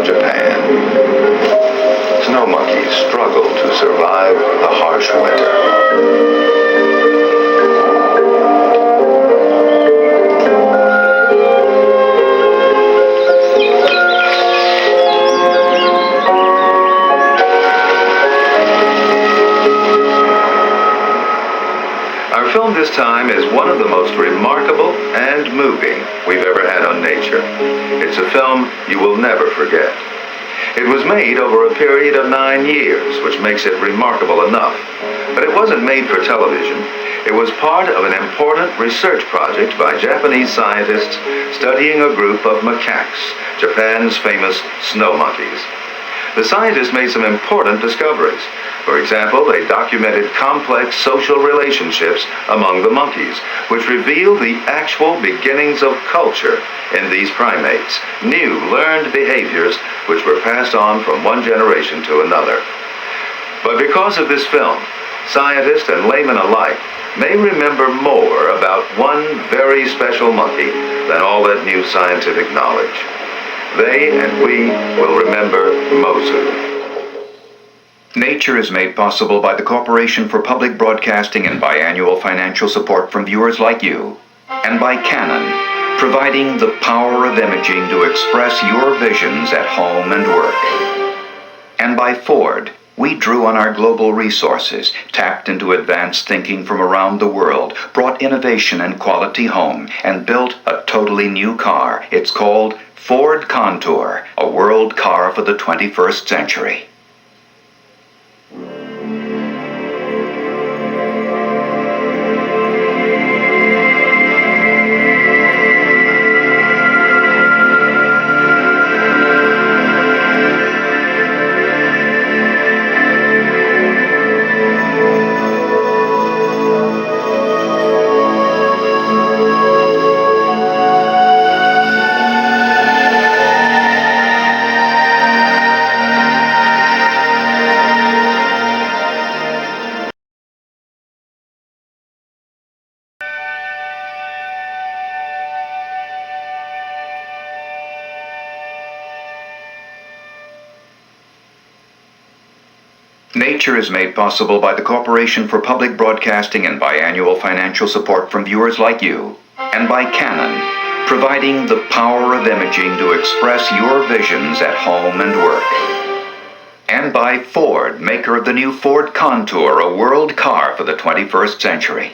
of Japan. Snow monkeys struggle to survive the harsh winter. Our film this time is one of the most remarkable and moving we've ever had on nature. It's a film you will never forget. It was made over a period of 9 years, which makes it remarkable enough. But it wasn't made for television. It was part of an important research project by Japanese scientists studying a group of macaques, Japan's famous snow monkeys. The scientists made some important discoveries. For example, they documented complex social relationships among the monkeys, which revealed the actual beginnings of culture in these primates, new learned behaviors which were passed on from one generation to another. But because of this film, scientists and laymen alike may remember more about one very special monkey than all that new scientific knowledge. They and we will remember Mozu. Nature is made possible by the Corporation for Public Broadcasting and biannual financial support from viewers like you, and by Canon, providing the power of imaging to express your visions at home and work. And by Ford, we drew on our global resources, tapped into advanced thinking from around the world, brought innovation and quality home, and built a totally new car. It's called Ford Contour, a world car for the 21st century. Nature is made possible by the Corporation for Public Broadcasting and biannual financial support from viewers like you, and by Canon, providing the power of imaging to express your visions at home and work. And by Ford, maker of the new Ford Contour, a world car for the 21st century.